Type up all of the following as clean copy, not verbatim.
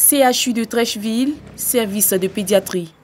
CHU de Trècheville, service de pédiatrie.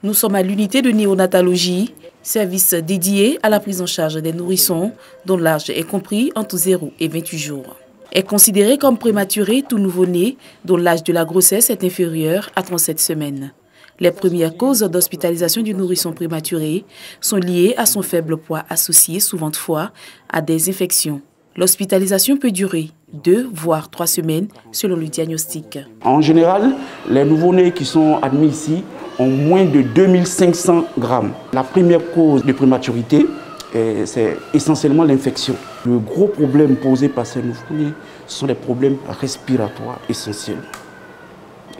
Nous sommes à l'unité de néonatologie, service dédié à la prise en charge des nourrissons dont l'âge est compris entre 0 et 28 jours. Est considéré comme prématuré tout nouveau-né dont l'âge de la grossesse est inférieur à 37 semaines. Les premières causes d'hospitalisation du nourrisson prématuré sont liées à son faible poids associé souvent de fois à des infections. L'hospitalisation peut durer 2 voire 3 semaines selon le diagnostic. En général, les nouveau-nés qui sont admis ici ont moins de 2500 grammes. La première cause de prématurité, c'est essentiellement l'infection. Le gros problème posé par ces nouveau-nés sont les problèmes respiratoires essentiels.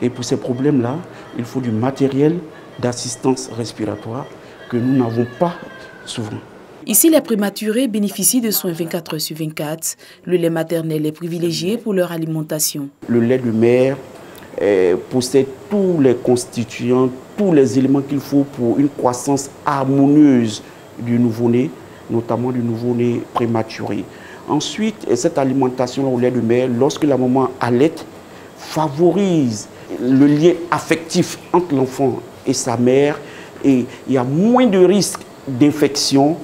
Et pour ces problèmes-là, il faut du matériel d'assistance respiratoire que nous n'avons pas souvent. Ici, les prématurés bénéficient de soins 24 heures sur 24. Le lait maternel est privilégié pour leur alimentation. Le lait de mère possède tous les constituants, tous les éléments qu'il faut pour une croissance harmonieuse du nouveau-né, notamment du nouveau-né prématuré. Ensuite, cette alimentation au lait de mère, lorsque la maman allaite, favorise le lien affectif entre l'enfant et sa mère et il y a moins de risques d'infection.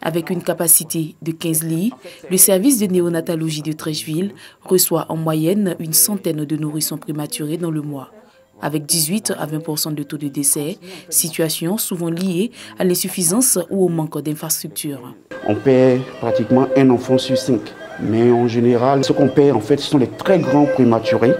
Avec une capacité de 15 lits, le service de néonatologie de Trècheville reçoit en moyenne une centaine de nourrissons prématurés dans le mois, avec 18 à 20% de taux de décès, situation souvent liée à l'insuffisance ou au manque d'infrastructures. On perd pratiquement un enfant sur 5, mais en général, ce qu'on perd en fait, ce sont les très grands prématurés,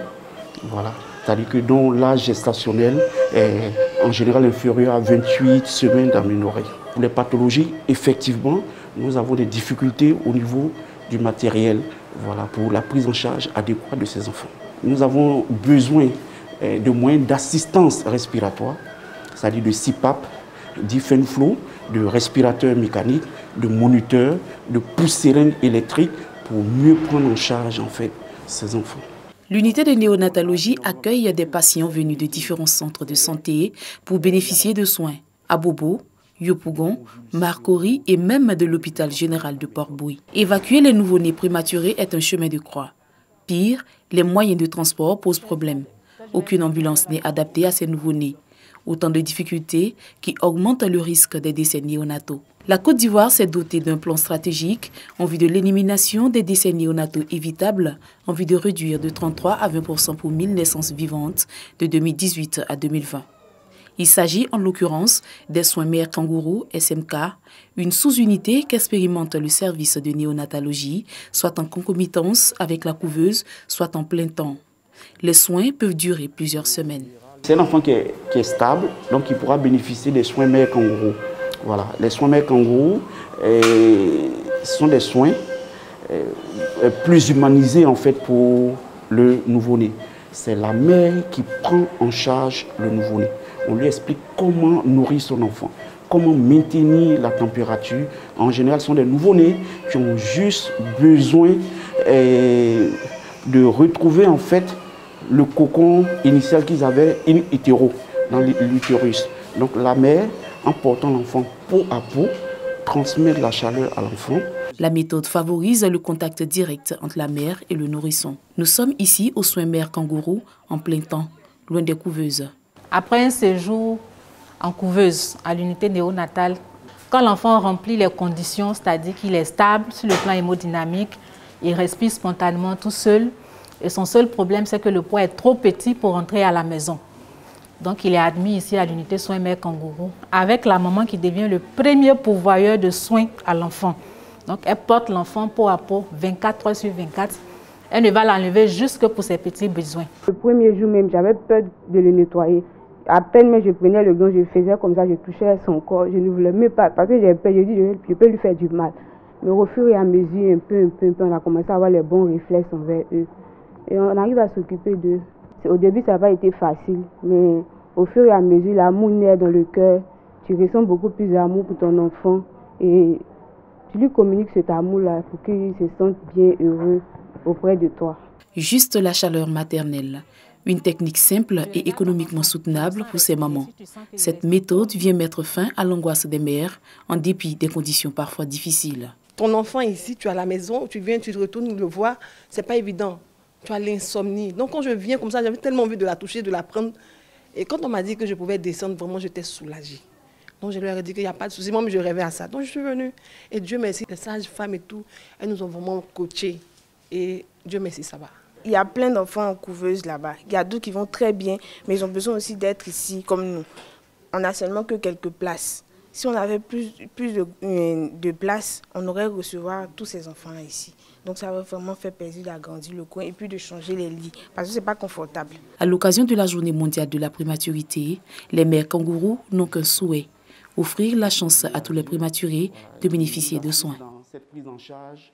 voilà. C'est-à-dire que dont l'âge gestationnel est en général inférieur à 28 semaines d'aménorrhée. Pour les pathologies, effectivement, nous avons des difficultés au niveau du matériel, voilà, pour la prise en charge adéquate de ces enfants. Nous avons besoin de moyens d'assistance respiratoire, c'est-à-dire de CPAP, d'IFENFLO, de respirateurs mécaniques, de moniteurs, de pousse-sérènes électriques pour mieux prendre en charge en fait ces enfants. L'unité de néonatologie accueille des patients venus de différents centres de santé pour bénéficier de soins à Bobo, Yopougon, Marcory et même de l'hôpital général de Port-Bouilly. Évacuer les nouveau-nés prématurés est un chemin de croix. Pire, les moyens de transport posent problème. Aucune ambulance n'est adaptée à ces nouveau-nés. Autant de difficultés qui augmentent le risque des décès néonataux. La Côte d'Ivoire s'est dotée d'un plan stratégique en vue de l'élimination des décès néonataux évitables, en vue de réduire de 33 à 20% pour 1000 naissances vivantes de 2018 à 2020. Il s'agit en l'occurrence des soins mère kangourou SMK, une sous-unité qu'expérimente le service de néonatologie, soit en concomitance avec la couveuse, soit en plein temps. Les soins peuvent durer plusieurs semaines. C'est un enfant qui est stable, donc il pourra bénéficier des soins mère kangourou. Voilà. Les soins mère kangourou sont des soins plus humanisés en fait pour le nouveau-né. C'est la mère qui prend en charge le nouveau-né. On lui explique comment nourrir son enfant, comment maintenir la température. En général, ce sont des nouveau-nés qui ont juste besoin de retrouver en fait le cocon initial qu'ils avaient in utero, dans l'utérus. Donc la mère, en portant l'enfant peau à peau, transmet de la chaleur à l'enfant. La méthode favorise le contact direct entre la mère et le nourrisson. Nous sommes ici aux soins mère kangourou en plein temps, loin des couveuses. Après un séjour en couveuse à l'unité néonatale, quand l'enfant remplit les conditions, c'est-à-dire qu'il est stable sur le plan hémodynamique, il respire spontanément tout seul, et son seul problème, c'est que le poids est trop petit pour rentrer à la maison. Donc, il est admis ici à l'unité soins mère kangourou, avec la maman qui devient le premier pourvoyeur de soins à l'enfant. Donc, elle porte l'enfant peau à peau, 24 heures sur 24. Elle ne va l'enlever juste que pour ses petits besoins. Le premier jour même, j'avais peur de le nettoyer. À peine mais je prenais le gant, je faisais comme ça, je touchais son corps. Je ne voulais même pas, parce que j'avais peur, je dis je peux lui faire du mal. Mais au fur et à mesure, un peu, on a commencé à avoir les bons réflexes envers eux. Et on arrive à s'occuper d'eux. Au début, ça n'a pas été facile, mais au fur et à mesure, l'amour naît dans le cœur. Tu ressens beaucoup plus d'amour pour ton enfant et tu lui communiques cet amour-là pour qu'il se sente bien heureux auprès de toi. Juste la chaleur maternelle. Une technique simple et économiquement soutenable pour ces mamans. Cette méthode vient mettre fin à l'angoisse des mères en dépit des conditions parfois difficiles. Ton enfant ici, tu es à la maison, tu viens, tu te retournes le voir, c'est pas évident. tu as l'insomnie. Donc quand je viens comme ça, j'avais tellement envie de la toucher, de la prendre. Et quand on m'a dit que je pouvais descendre, vraiment j'étais soulagée. Donc je leur ai dit qu'il n'y a pas de souci. Moi, je rêvais à ça. Donc je suis venue. Et Dieu merci, les sages-femmes et tout, elles nous ont vraiment coachés. Et Dieu merci, ça va. Il y a plein d'enfants en couveuse là-bas. Il y a d'autres qui vont très bien, mais ils ont besoin aussi d'être ici comme nous. On n'a seulement que quelques places. Si on avait plus de places, on aurait recevoir tous ces enfants-là ici. Donc ça va vraiment faire plaisir d'agrandir le coin et puis de changer les lits, parce que ce n'est pas confortable. À l'occasion de la journée mondiale de la prématurité, les mères kangourous n'ont qu'un souhait: offrir la chance à tous les prématurés de bénéficier de soins. Dans cette prise en charge.